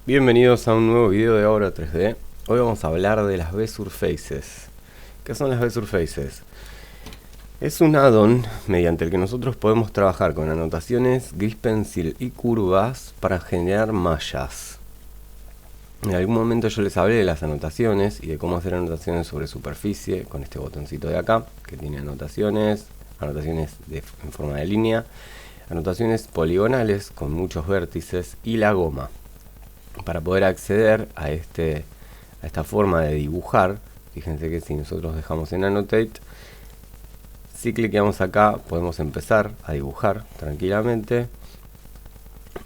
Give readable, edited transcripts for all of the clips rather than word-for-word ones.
Bienvenidos a un nuevo video de Obra 3D. Hoy vamos a hablar de las V-Surfaces. ¿Qué son las V-Surfaces? Es un add-on mediante el que nosotros podemos trabajar con anotaciones, gris pencil y curvas para generar mallas. En algún momento yo les hablé de las anotaciones y de cómo hacer anotaciones sobre superficie con este botoncito de acá, que tiene anotaciones en forma de línea, anotaciones poligonales con muchos vértices y la goma. Para poder acceder a esta forma de dibujar, fíjense que si nosotros dejamos en Annotate, si cliqueamos acá podemos empezar a dibujar tranquilamente,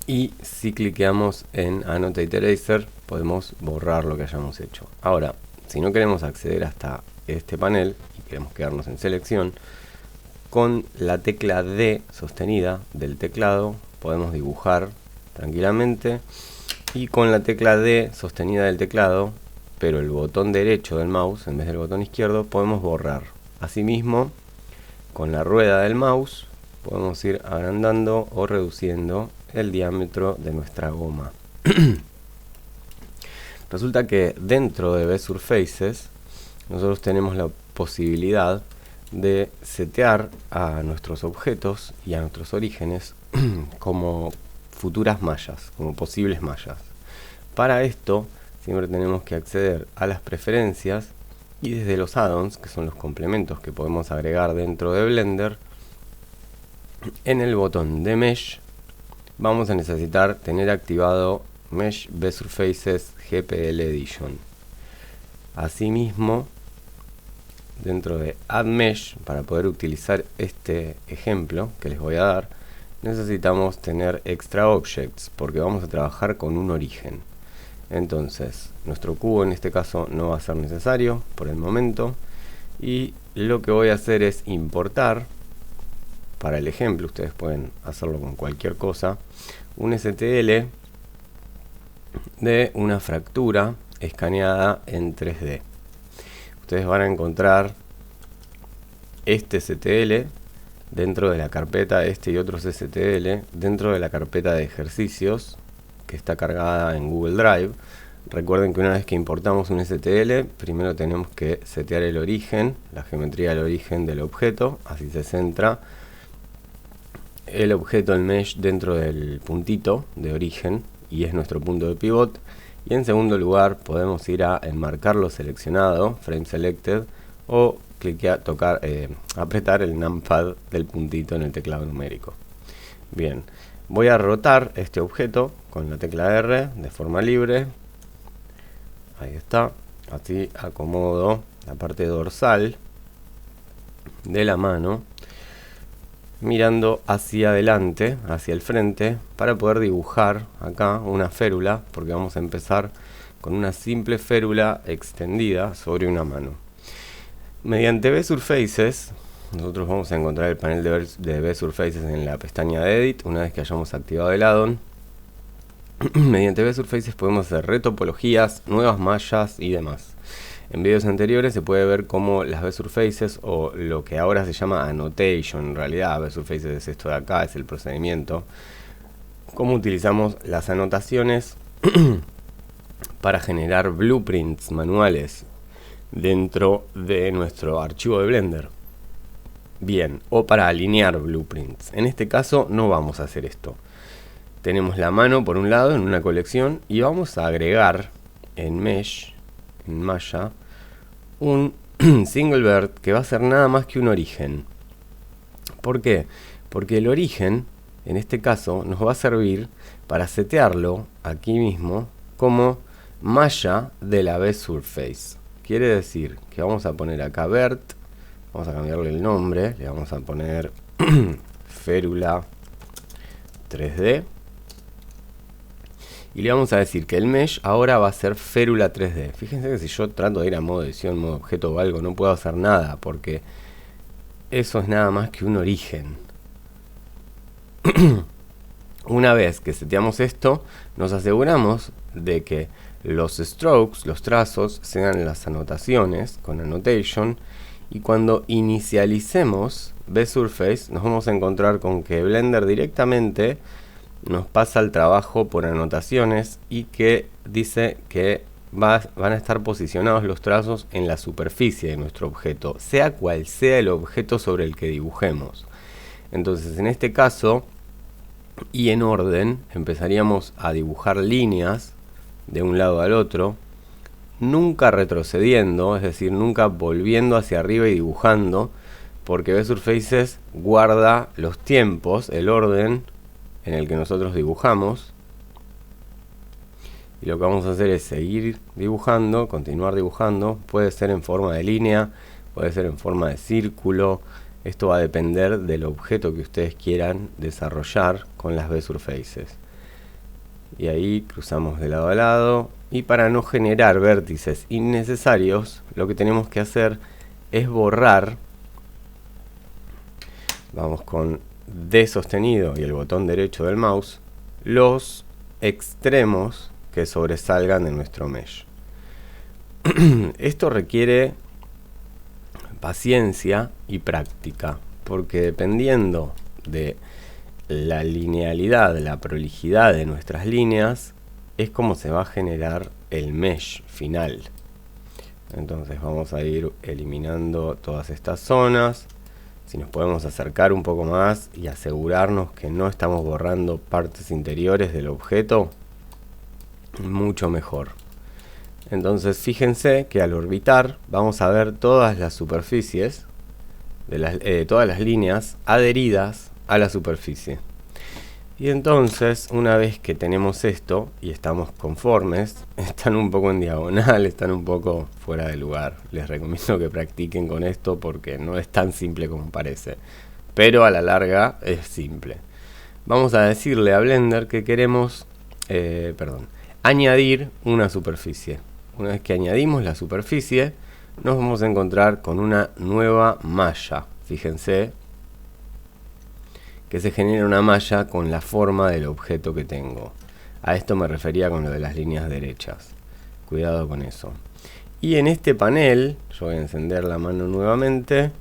y si cliqueamos en Annotate Eraser podemos borrar lo que hayamos hecho. Ahora, si no queremos acceder hasta este panel y queremos quedarnos en selección, con la tecla D sostenida del teclado podemos dibujar tranquilamente. Y con la tecla D sostenida del teclado, pero el botón derecho del mouse en vez del botón izquierdo, podemos borrar. Asimismo, con la rueda del mouse podemos ir agrandando o reduciendo el diámetro de nuestra goma. Resulta que dentro de V-Surfaces nosotros tenemos la posibilidad de setear a nuestros objetos y a nuestros orígenes como futuras mallas, como posibles mallas. Para esto siempre tenemos que acceder a las preferencias y desde los add-ons, que son los complementos que podemos agregar dentro de Blender, en el botón de Mesh vamos a necesitar tener activado Mesh V-Surfaces GPL Edition. Asimismo, dentro de Add Mesh, para poder utilizar este ejemplo que les voy a dar, necesitamos tener extra objects porque vamos a trabajar con un origen. Entonces nuestro cubo en este caso no va a ser necesario por el momento, y lo que voy a hacer es importar para el ejemplo, ustedes pueden hacerlo con cualquier cosa, un STL de una fractura escaneada en 3D. Ustedes van a encontrar este STL dentro de la carpeta, y otros STL dentro de la carpeta de ejercicios que está cargada en Google Drive. Recuerden que una vez que importamos un STL, primero tenemos que setear el origen, la geometría del origen del objeto, así se centra el objeto, el mesh, dentro del puntito de origen y es nuestro punto de pivot. Y en segundo lugar podemos ir a enmarcarlo seleccionado, frame selected, o apretar el numpad del puntito en el teclado numérico. Bien, voy a rotar este objeto con la tecla R de forma libre. Ahí está. Así acomodo la parte dorsal de la mano mirando hacia adelante, hacia el frente, para poder dibujar acá una férula, porque vamos a empezar con una simple férula extendida sobre una mano. Mediante V-Surfaces, nosotros vamos a encontrar el panel de V-Surfaces en la pestaña de Edit, una vez que hayamos activado el add-on. Mediante V-Surfaces podemos hacer retopologías, nuevas mallas y demás. En videos anteriores se puede ver cómo las V-Surfaces, o lo que ahora se llama Annotation, en realidad V-Surfaces es esto de acá, es el procedimiento, cómo utilizamos las anotaciones para generar blueprints manuales dentro de nuestro archivo de Blender. Bien, o para alinear blueprints. En este caso no vamos a hacer esto. Tenemos la mano por un lado en una colección y vamos a agregar en Mesh, en malla, un single bird que va a ser nada más que un origen. ¿Por qué? Porque el origen en este caso nos va a servir para setearlo aquí mismo como malla de la V-Surface. Quiere decir que vamos a poner acá Vert, vamos a cambiarle el nombre, le vamos a poner Férula 3D. Y le vamos a decir que el mesh ahora va a ser Férula 3D. Fíjense que si yo trato de ir a modo edición, modo objeto o algo, no puedo hacer nada, porque eso es nada más que un origen. Una vez que seteamos esto, nos aseguramos de que los strokes, los trazos, sean las anotaciones con Annotation, y cuando inicialicemos V-Surface nos vamos a encontrar con que Blender directamente nos pasa el trabajo por anotaciones y que dice que van a estar posicionados los trazos en la superficie de nuestro objeto, sea cual sea el objeto sobre el que dibujemos. Entonces, en este caso, y en orden, empezaríamos a dibujar líneas de un lado al otro, nunca retrocediendo, es decir, nunca volviendo hacia arriba y dibujando, porque VSurfaces guarda los tiempos, el orden en el que nosotros dibujamos. Y lo que vamos a hacer es seguir dibujando, continuar dibujando. Puede ser en forma de línea, puede ser en forma de círculo. Esto va a depender del objeto que ustedes quieran desarrollar con las VSurfaces. Y ahí cruzamos de lado a lado. Y para no generar vértices innecesarios, lo que tenemos que hacer es borrar. Vamos con D sostenido y el botón derecho del mouse, los extremos que sobresalgan de nuestro mesh. Esto requiere paciencia y práctica, porque dependiendo de la linealidad, la prolijidad de nuestras líneas, es como se va a generar el mesh final. Entonces vamos a ir eliminando todas estas zonas. Si nos podemos acercar un poco más y asegurarnos que no estamos borrando partes interiores del objeto, mucho mejor. Entonces fíjense que al orbitar vamos a ver todas las superficies, todas las líneas adheridas a la superficie. Y entonces, una vez que tenemos esto y estamos conformes, están un poco en diagonal, están un poco fuera de lugar. Les recomiendo que practiquen con esto porque no es tan simple como parece. Pero a la larga es simple. Vamos a decirle a Blender que queremos añadir una superficie. Una vez que añadimos la superficie, nos vamos a encontrar con una nueva malla. Fíjense que se genera una malla con la forma del objeto que tengo. A esto me refería con lo de las líneas derechas. Cuidado con eso. Y en este panel, yo voy a encender la mano nuevamente,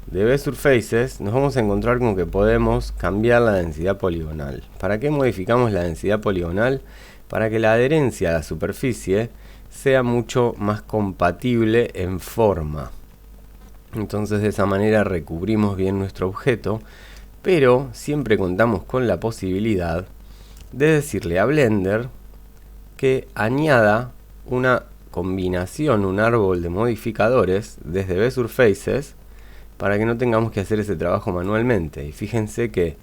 de VSurfaces, nos vamos a encontrar con que podemos cambiar la densidad poligonal. ¿Para qué modificamos la densidad poligonal? Para que la adherencia a la superficie sea mucho más compatible en forma. Entonces de esa manera recubrimos bien nuestro objeto, pero siempre contamos con la posibilidad de decirle a Blender que añada una combinación, un árbol de modificadores desde VSurfaces para que no tengamos que hacer ese trabajo manualmente. Y fíjense que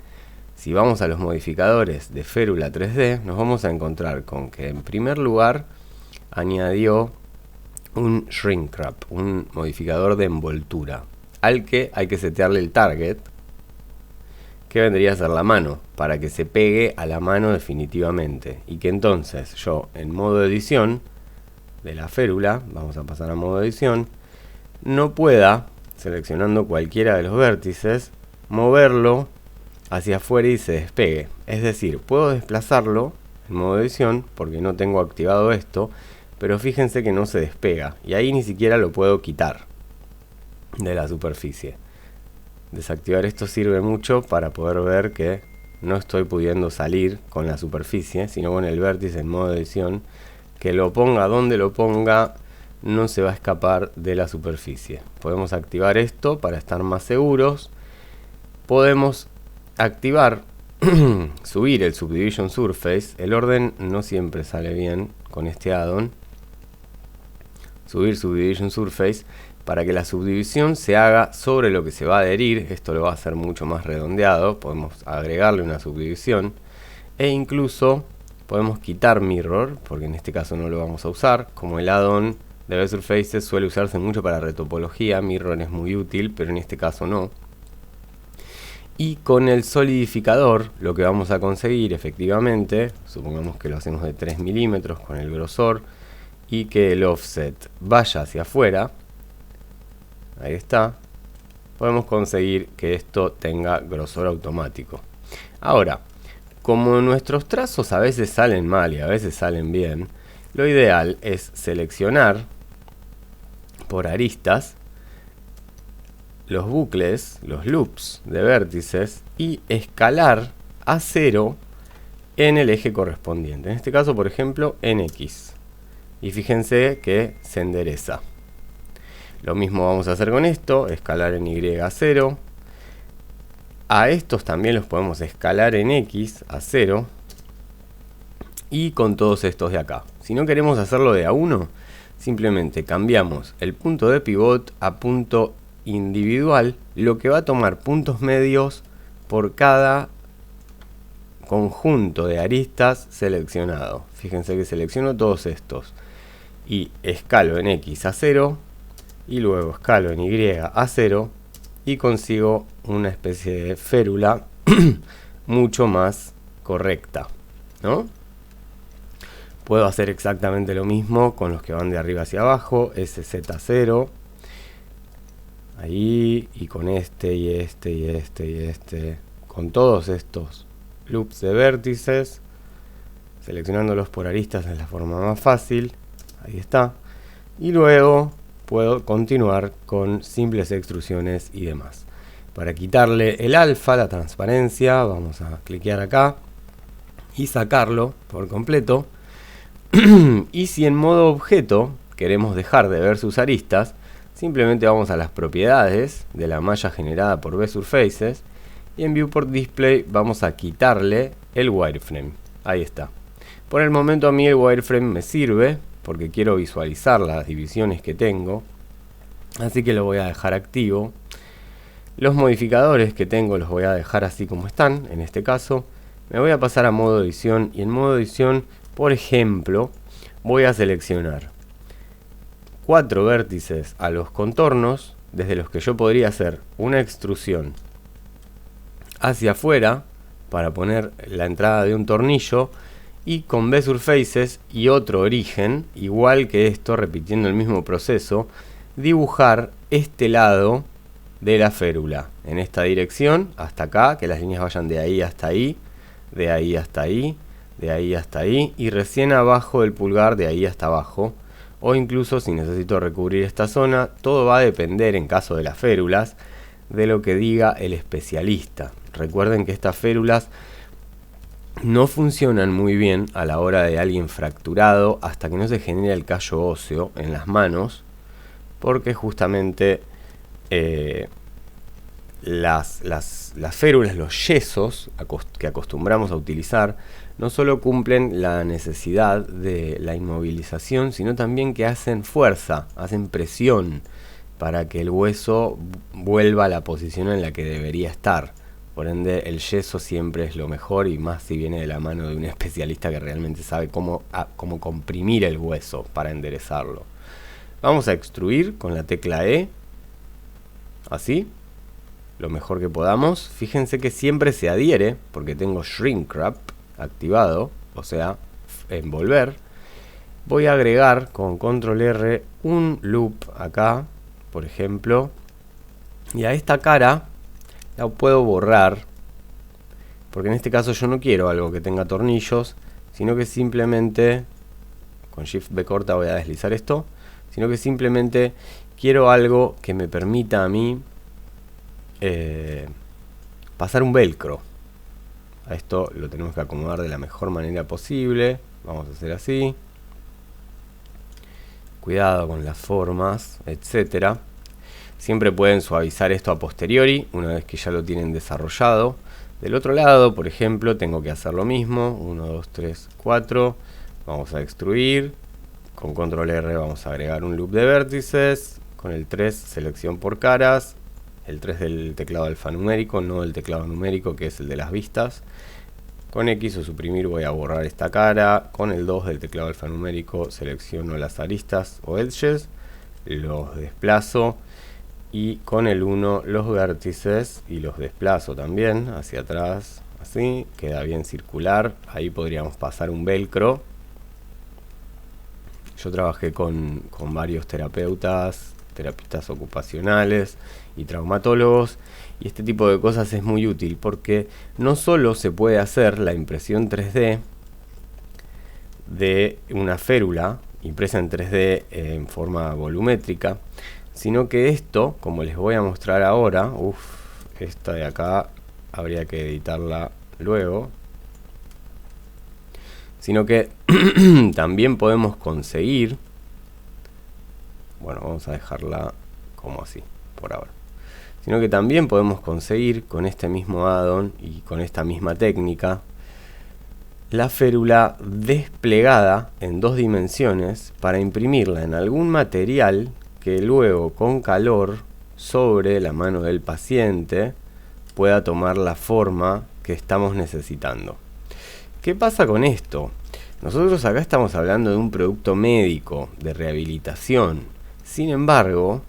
si vamos a los modificadores de Férula 3D, nos vamos a encontrar con que en primer lugar añadió un Shrink Wrap, un modificador de envoltura, al que hay que setearle el target, que vendría a ser la mano, para que se pegue a la mano definitivamente. Y que entonces yo en modo edición de la férula, vamos a pasar a modo edición, no pueda, seleccionando cualquiera de los vértices, moverlo hacia afuera y se despegue. Es decir, puedo desplazarlo en modo edición porque no tengo activado esto, pero fíjense que no se despega y ahí ni siquiera lo puedo quitar de la superficie. Desactivar esto sirve mucho para poder ver que no estoy pudiendo salir con la superficie, sino con el vértice en modo edición. Que lo ponga donde lo ponga, no se va a escapar de la superficie. Podemos activar esto para estar más seguros. Podemos activar, subir el Subdivision Surface. El orden no siempre sale bien con este add-on. Subir Subdivision Surface para que la subdivisión se haga sobre lo que se va a adherir. Esto lo va a hacer mucho más redondeado. Podemos agregarle una subdivisión e incluso podemos quitar Mirror, porque en este caso no lo vamos a usar. Como el add-on de VSurfaces suele usarse mucho para retopología, Mirror es muy útil, pero en este caso no. Y con el solidificador lo que vamos a conseguir efectivamente, supongamos que lo hacemos de 3 milímetros con el grosor y que el offset vaya hacia afuera, ahí está, podemos conseguir que esto tenga grosor automático. Ahora, como nuestros trazos a veces salen mal y a veces salen bien, lo ideal es seleccionar por aristas los bucles, los loops de vértices y escalar a 0 en el eje correspondiente. En este caso, por ejemplo, en X. Y fíjense que se endereza. Lo mismo vamos a hacer con esto, escalar en Y a 0. A estos también los podemos escalar en X a 0. Y con todos estos de acá. Si no queremos hacerlo de a 1, simplemente cambiamos el punto de pivot a punto individual, lo que va a tomar puntos medios por cada conjunto de aristas seleccionado. Fíjense que selecciono todos estos y escalo en X a 0 y luego escalo en Y a 0 y consigo una especie de férula mucho más correcta, ¿no? Puedo hacer exactamente lo mismo con los que van de arriba hacia abajo, SZ0, ahí, y con este, y este, y este, y este, con todos estos loops de vértices, seleccionándolos por aristas es la forma más fácil, ahí está, y luego puedo continuar con simples extrusiones y demás. Para quitarle el alfa, la transparencia, vamos a cliquear acá y sacarlo por completo. Y si en modo objeto queremos dejar de ver sus aristas, simplemente vamos a las propiedades de la malla generada por VSurfaces y en Viewport Display vamos a quitarle el wireframe. Ahí está. Por el momento a mí el wireframe me sirve porque quiero visualizar las divisiones que tengo, así que lo voy a dejar activo. Los modificadores que tengo los voy a dejar así como están. En este caso me voy a pasar a modo edición y en modo edición, por ejemplo, voy a seleccionar 4 vértices a los contornos desde los que yo podría hacer una extrusión hacia afuera para poner la entrada de un tornillo y con VSurfaces y otro origen, igual que esto, repitiendo el mismo proceso, dibujar este lado de la férula en esta dirección hasta acá, que las líneas vayan de ahí hasta ahí, de ahí hasta ahí, de ahí hasta ahí y recién abajo del pulgar de ahí hasta abajo, o incluso si necesito recubrir esta zona. Todo va a depender, en caso de las férulas, de lo que diga el especialista. Recuerden que estas férulas no funcionan muy bien a la hora de alguien fracturado hasta que no se genera el callo óseo en las manos, porque justamente las férulas, los yesos que acostumbramos a utilizar, no solo cumplen la necesidad de la inmovilización, sino también que hacen fuerza, hacen presión para que el hueso vuelva a la posición en la que debería estar. Por ende, el yeso siempre es lo mejor, y más si viene de la mano de un especialista que realmente sabe cómo comprimir el hueso para enderezarlo. Vamos a extruir con la tecla E, así, lo mejor que podamos. Fíjense que siempre se adhiere, porque tengo Shrink Wrap activado, o sea, envolver. Voy a agregar con Control R un loop acá, por ejemplo, y a esta cara la puedo borrar, porque en este caso yo no quiero algo que tenga tornillos, sino que simplemente, con Shift B corta voy a deslizar esto, sino que simplemente quiero algo que me permita a mí pasar un velcro. A esto lo tenemos que acomodar de la mejor manera posible. Vamos a hacer así. Cuidado con las formas, etcétera. Siempre pueden suavizar esto a posteriori, una vez que ya lo tienen desarrollado. Del otro lado, por ejemplo, tengo que hacer lo mismo. 1, 2, 3, 4. Vamos a extruir. Con Control R vamos a agregar un loop de vértices. Con el 3, selección por caras. El 3 del teclado alfanumérico, no del teclado numérico, que es el de las vistas. Con X o suprimir voy a borrar esta cara. Con el 2 del teclado alfanumérico selecciono las aristas o edges, los desplazo. Y con el 1 los vértices y los desplazo también hacia atrás, así, queda bien circular. Ahí podríamos pasar un velcro. Yo trabajé con varios terapistas ocupacionales y traumatólogos, y este tipo de cosas es muy útil porque no solo se puede hacer la impresión 3D de una férula impresa en 3D en forma volumétrica, sino que esto, como les voy a mostrar ahora, esta de acá habría que editarla luego, sino que también podemos conseguir, bueno, vamos a dejarla como así, por ahora, sino que también podemos conseguir con este mismo add-on y con esta misma técnica la férula desplegada en 2 dimensiones para imprimirla en algún material que luego con calor sobre la mano del paciente pueda tomar la forma que estamos necesitando. ¿Qué pasa con esto? Nosotros acá estamos hablando de un producto médico, de rehabilitación. Sin embargo,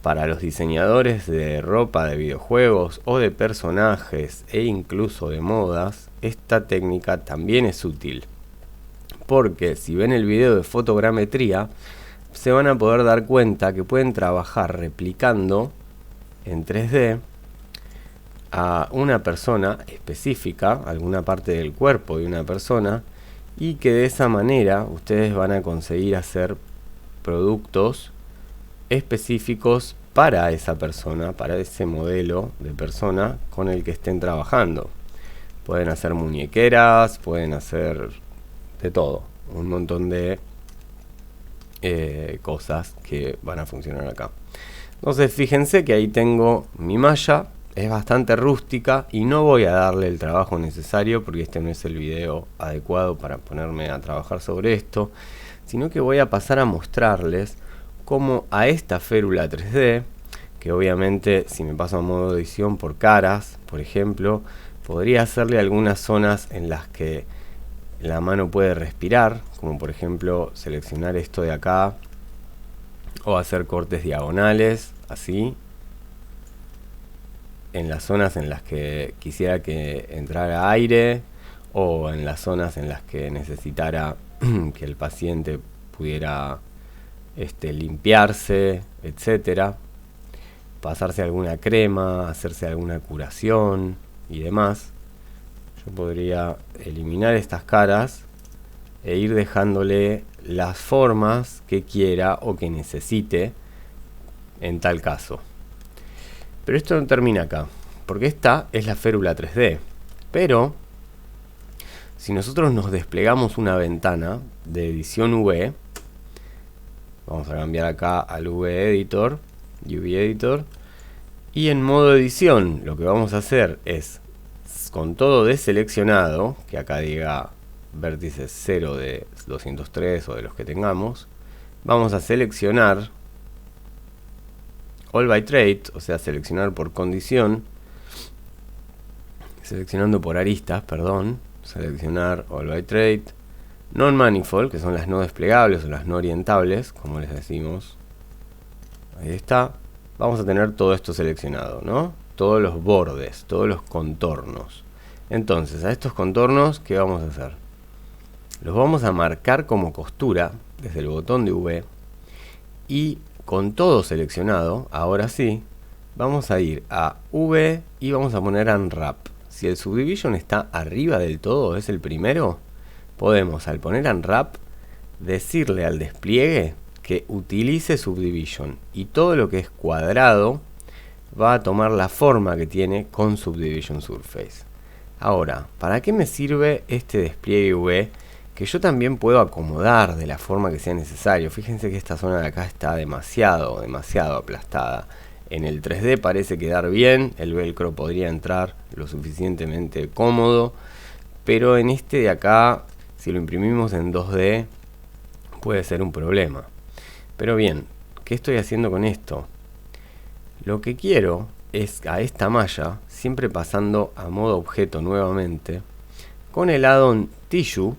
para los diseñadores de ropa de videojuegos o de personajes e incluso de modas, esta técnica también es útil. Porque si ven el video de fotogrametría, se van a poder dar cuenta que pueden trabajar replicando en 3D a una persona específica, alguna parte del cuerpo de una persona, y que de esa manera ustedes van a conseguir hacer productos específicos para esa persona, para ese modelo de persona con el que estén trabajando. Pueden hacer muñequeras, pueden hacer de todo, un montón de cosas que van a funcionar acá. Entonces fíjense que ahí tengo mi malla. Es bastante rústica y no voy a darle el trabajo necesario porque este no es el video adecuado para ponerme a trabajar sobre esto, sino que voy a pasar a mostrarles cómo a esta férula 3D, que obviamente si me paso a modo edición por caras, por ejemplo, podría hacerle algunas zonas en las que la mano puede respirar, como por ejemplo seleccionar esto de acá o hacer cortes diagonales, así, en las zonas en las que quisiera que entrara aire o en las zonas en las que necesitara que el paciente pudiera limpiarse, etcétera, pasarse alguna crema, hacerse alguna curación y demás. Yo podría eliminar estas caras e ir dejándole las formas que quiera o que necesite en tal caso. Pero esto no termina acá, porque esta es la férula 3D. Pero si nosotros nos desplegamos una ventana de edición UV, vamos a cambiar acá al UV Editor, y en modo edición lo que vamos a hacer es, con todo deseleccionado, que acá diga vértices 0 de 203 o de los que tengamos, vamos a seleccionar All by Trait, o sea, seleccionar por condición, seleccionando por aristas, perdón, seleccionar All by Trait, Non-Manifold, que son las no desplegables o las no orientables, como les decimos. Ahí está. Vamos a tener todo esto seleccionado, ¿no? Todos los bordes, todos los contornos. Entonces, a estos contornos, ¿qué vamos a hacer? Los vamos a marcar como costura desde el botón de V y con todo seleccionado, ahora sí, vamos a ir a V y vamos a poner Unwrap. Si el Subdivision está arriba del todo, es el primero, podemos al poner Unwrap decirle al despliegue que utilice Subdivision y todo lo que es cuadrado va a tomar la forma que tiene con Subdivision Surface. Ahora, ¿para qué me sirve este despliegue V? Que yo también puedo acomodar de la forma que sea necesario. Fíjense que esta zona de acá está demasiado aplastada. En el 3D parece quedar bien, el velcro podría entrar lo suficientemente cómodo, pero en este de acá, si lo imprimimos en 2D, puede ser un problema. Pero bien, ¿qué estoy haciendo con esto? Lo que quiero es a esta malla, siempre pasando a modo objeto nuevamente, con el add-on Tissue,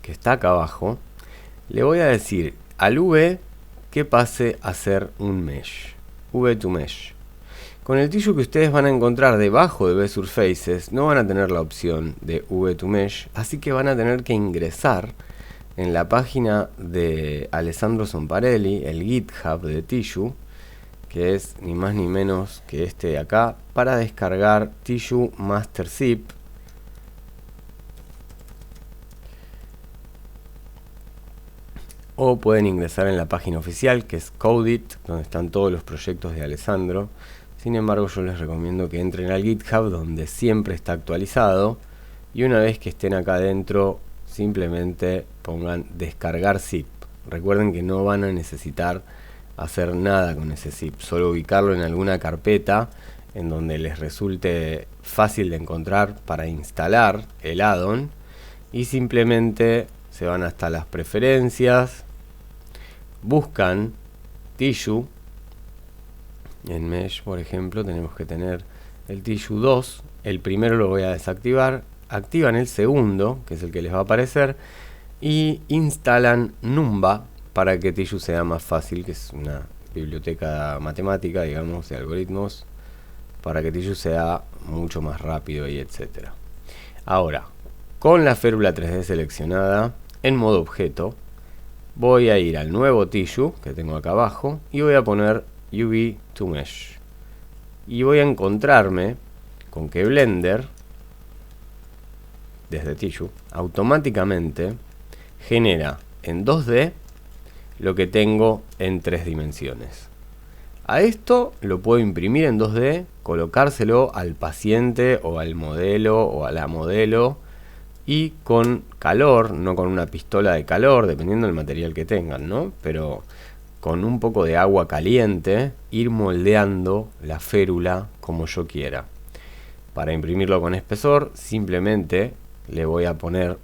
que está acá abajo, le voy a decir al V que pase a ser un mesh, V to mesh. Con el tissue que ustedes van a encontrar debajo de V-Surfaces no van a tener la opción de V to mesh, así que van a tener que ingresar en la página de Alessandro Sonparelli, el GitHub de Tissue, que es ni más ni menos que este de acá, para descargar Tissue Master Zip. O pueden ingresar en la página oficial, que es Codeit, donde están todos los proyectos de Alessandro. Sin embargo, yo les recomiendo que entren al GitHub, donde siempre está actualizado, y una vez que estén acá adentro simplemente pongan descargar zip. Recuerden que no van a necesitar hacer nada con ese zip, solo ubicarlo en alguna carpeta en donde les resulte fácil de encontrar para instalar el add-on, y simplemente se van hasta las preferencias, buscan Tissue. En Mesh, por ejemplo, tenemos que tener el Tissue 2. El primero lo voy a desactivar. Activan el segundo, que es el que les va a aparecer, y instalan Numba para que Tissue sea más fácil, que es una biblioteca matemática, digamos, de algoritmos, para que Tissue sea mucho más rápido y etcétera. Ahora, con la férula 3D seleccionada, en modo objeto, voy a ir al nuevo Tissue que tengo acá abajo y voy a poner UV to Mesh. Y voy a encontrarme con que Blender, desde Tissue, automáticamente genera en 2D lo que tengo en 3 dimensiones. A esto lo puedo imprimir en 2D, colocárselo al paciente o al modelo o a la modelo, y con calor, no con una pistola de calor, dependiendo del material que tengan, ¿no? Pero con un poco de agua caliente, ir moldeando la férula como yo quiera. Para imprimirlo con espesor, simplemente le voy a poner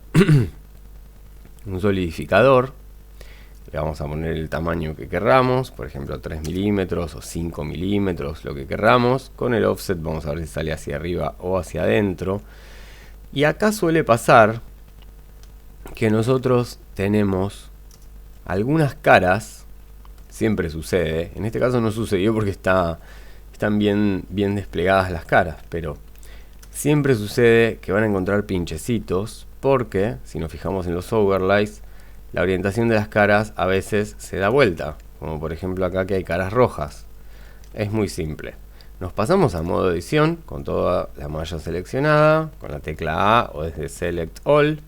un solidificador. Le vamos a poner el tamaño que querramos, por ejemplo 3 milímetros o 5 milímetros, lo que querramos. Con el offset vamos a ver si sale hacia arriba o hacia adentro. Y acá suele pasar que nosotros tenemos algunas caras, siempre sucede, en este caso no sucedió porque están bien desplegadas las caras, pero siempre sucede que van a encontrar pinchecitos, porque si nos fijamos en los overlays, la orientación de las caras a veces se da vuelta, como por ejemplo acá que hay caras rojas. Es muy simple. Nos pasamos a modo edición con toda la malla seleccionada, con la tecla A o desde Select All,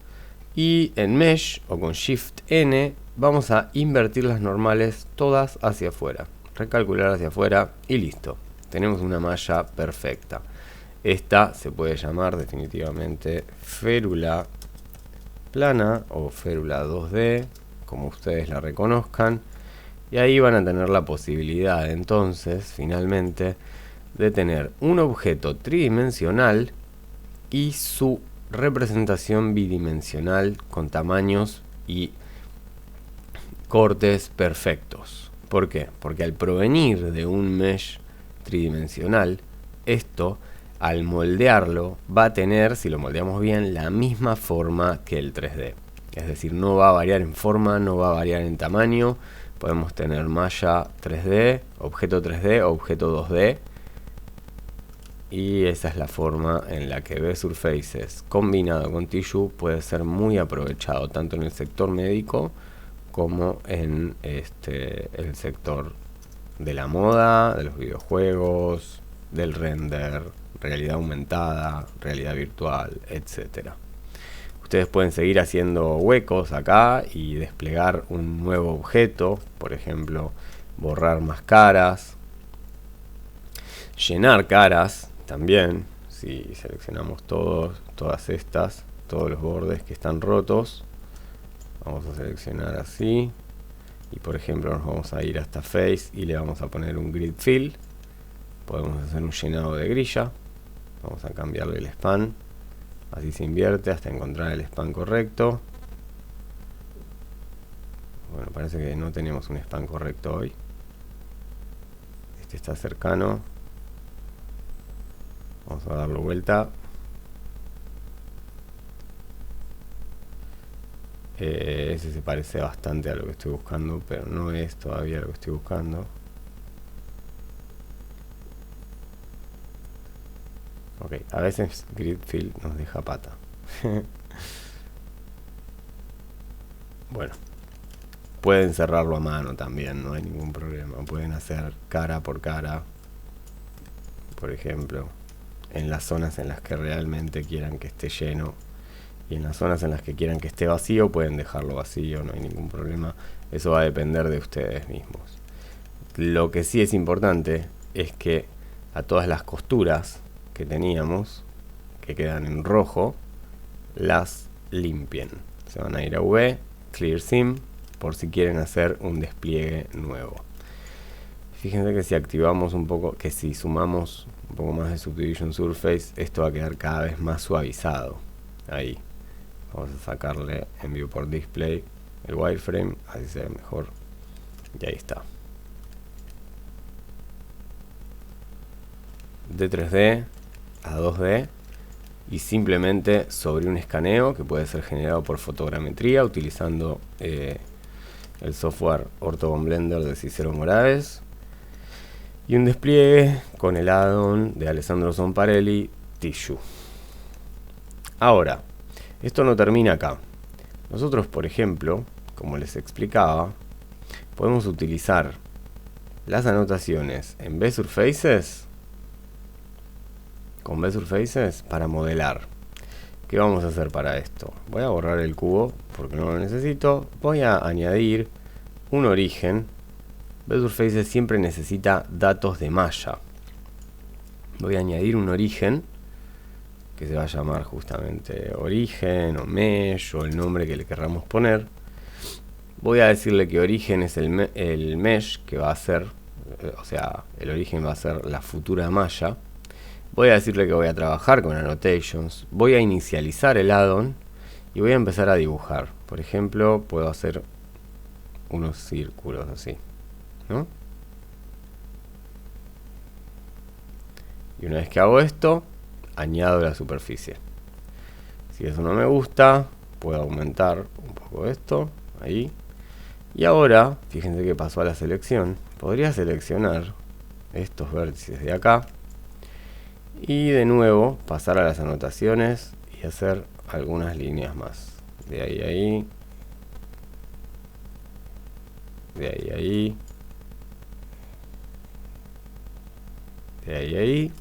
y en Mesh o con Shift N vamos a invertir las normales todas hacia afuera, recalcular hacia afuera y listo. Tenemos una malla perfecta. Esta se puede llamar definitivamente férula plana o férula 2D, como ustedes la reconozcan, y ahí van a tener la posibilidad entonces finalmente de tener un objeto tridimensional y su representación bidimensional con tamaños y cortes perfectos. ¿Por qué? Porque al provenir de un mesh tridimensional, esto al moldearlo va a tener, si lo moldeamos bien, la misma forma que el 3D. Es decir, no va a variar en forma, no va a variar en tamaño. Podemos tener malla 3D, objeto 3D, objeto 2D. Y esa es la forma en la que V-Surfaces combinado con Tissue puede ser muy aprovechado tanto en el sector médico como en el sector de la moda, de los videojuegos, del render, realidad aumentada, realidad virtual, etcétera. Ustedes pueden seguir haciendo huecos acá y desplegar un nuevo objeto, por ejemplo, borrar más caras, llenar caras. También, si seleccionamos todas estas, todos los bordes que están rotos, vamos a seleccionar así, y por ejemplo nos vamos a ir hasta Face y le vamos a poner un Grid Fill. Podemos hacer un llenado de grilla, vamos a cambiarle el span, así se invierte hasta encontrar el span correcto. Bueno, parece que no tenemos un span correcto hoy. Este está cercano. Vamos a darlo vuelta. Ese se parece bastante a lo que estoy buscando, pero no es todavía lo que estoy buscando. Ok, a veces Grid Fill nos deja pata. Bueno, pueden cerrarlo a mano también, no hay ningún problema. Pueden hacer cara por cara, por ejemplo, en las zonas en las que realmente quieran que esté lleno, y en las zonas en las que quieran que esté vacío pueden dejarlo vacío, no hay ningún problema. Eso va a depender de ustedes mismos. Lo que sí es importante es que a todas las costuras que teníamos, que quedan en rojo, las limpien. Se van a ir a V, Clear Sim, por si quieren hacer un despliegue nuevo. Fíjense que si activamos un poco, que si sumamos un poco más de Subdivision Surface, esto va a quedar cada vez más suavizado. Ahí. Vamos a sacarle en Viewport Display el wireframe, así se ve mejor. Y ahí está. De 3D a 2D y simplemente sobre un escaneo que puede ser generado por fotogrametría utilizando el software Orthogon Blender de Cicero Moraes y un despliegue con el add-on de Alessandro Zonparelli, Tissue. Ahora, esto no termina acá. Nosotros, por ejemplo, como les explicaba, podemos utilizar las anotaciones en B-Surfaces, con B-Surfaces para modelar. ¿Qué vamos a hacer para esto? Voy a borrar el cubo porque no lo necesito. Voy a añadir un origen. B-Surfaces siempre necesita datos de malla. Voy a añadir un origen que se va a llamar justamente origen o mesh o el nombre que le querramos poner. Voy a decirle que origen es el mesh que va a ser, o sea, el origen va a ser la futura malla. Voy a decirle que voy a trabajar con annotations. Voy a inicializar el add-on y voy a empezar a dibujar. Por ejemplo, puedo hacer unos círculos así, ¿no? Y una vez que hago esto, añado la superficie. Si eso no me gusta, puedo aumentar un poco esto, ahí. Y ahora, fíjense que pasó a la selección. Podría seleccionar estos vértices de acá. Y de nuevo, pasar a las anotaciones y hacer algunas líneas más. De ahí a ahí. De ahí a ahí. De ahí a ahí.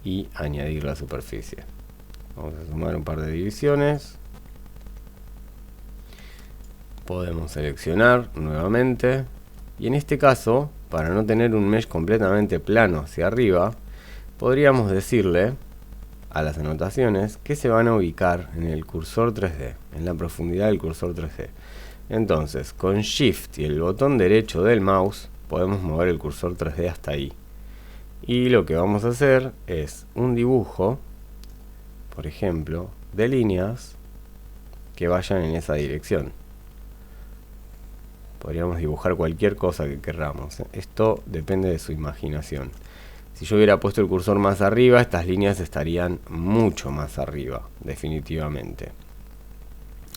Y añadir la superficie. Vamos a sumar un par de divisiones. Podemos seleccionar nuevamente. Y en este caso, para no tener un mesh completamente plano hacia arriba, podríamos decirle a las anotaciones que se van a ubicar en el cursor 3D, en la profundidad del cursor 3D. Entonces, con Shift y el botón derecho del mouse, podemos mover el cursor 3D hasta ahí. Y lo que vamos a hacer es un dibujo, por ejemplo, de líneas que vayan en esa dirección. Podríamos dibujar cualquier cosa que queramos. Esto depende de su imaginación. Si yo hubiera puesto el cursor más arriba, estas líneas estarían mucho más arriba, definitivamente.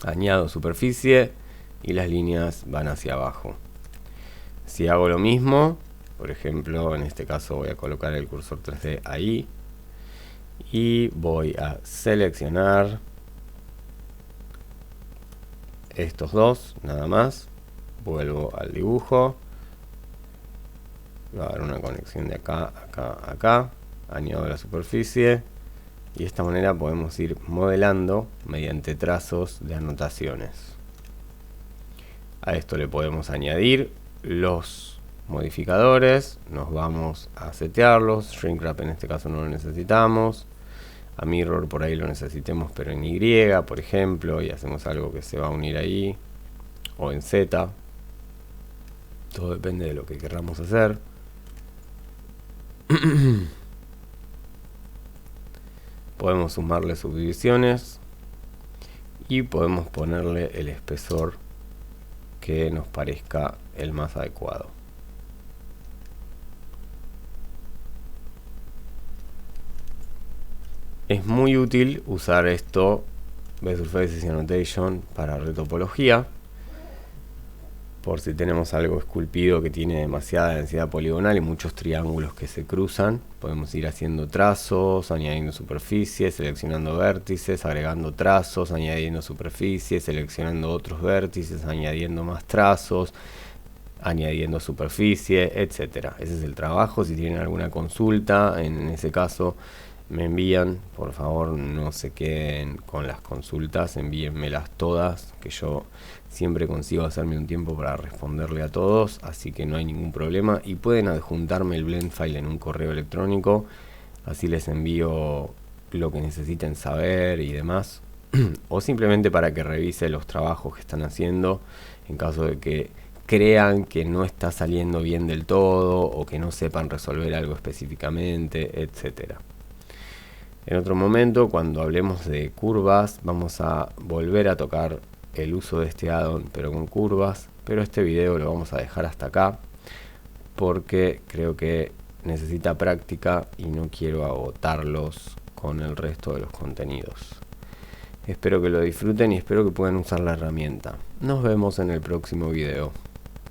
Añado superficie y las líneas van hacia abajo. Si hago lo mismo, por ejemplo, en este caso voy a colocar el cursor 3D ahí y voy a seleccionar estos dos, nada más. Vuelvo al dibujo. Va a haber una conexión de acá, acá, acá. Añado la superficie. Y de esta manera podemos ir modelando mediante trazos de anotaciones. A esto le podemos añadir los modificadores. Nos vamos a setearlos. Shrink Wrap en este caso no lo necesitamos. A Mirror por ahí lo necesitemos, pero en Y, por ejemplo. Y hacemos algo que se va a unir ahí. O en Z. Todo depende de lo que queramos hacer. Podemos sumarle subdivisiones y podemos ponerle el espesor que nos parezca el más adecuado. Es muy útil usar esto, B-Surfaces y Annotation, para retopología. Por si tenemos algo esculpido que tiene demasiada densidad poligonal y muchos triángulos que se cruzan, podemos ir haciendo trazos, añadiendo superficies, seleccionando vértices, agregando trazos, añadiendo superficies, seleccionando otros vértices, añadiendo más trazos, añadiendo superficie, etcétera. Ese es el trabajo. Si tienen alguna consulta, en ese caso me envían, por favor no se queden con las consultas, envíenmelas todas, que yo siempre consigo hacerme un tiempo para responderle a todos, así que no hay ningún problema. Y pueden adjuntarme el blend file en un correo electrónico, así les envío lo que necesiten saber y demás. o simplemente para que revise los trabajos que están haciendo en caso de que crean que no está saliendo bien del todo o que no sepan resolver algo específicamente, etcétera. En otro momento, cuando hablemos de curvas, vamos a volver a tocar el uso de este add-on pero con curvas, pero este video lo vamos a dejar hasta acá porque creo que necesita práctica y no quiero agotarlos con el resto de los contenidos. Espero que lo disfruten y espero que puedan usar la herramienta. Nos vemos en el próximo video.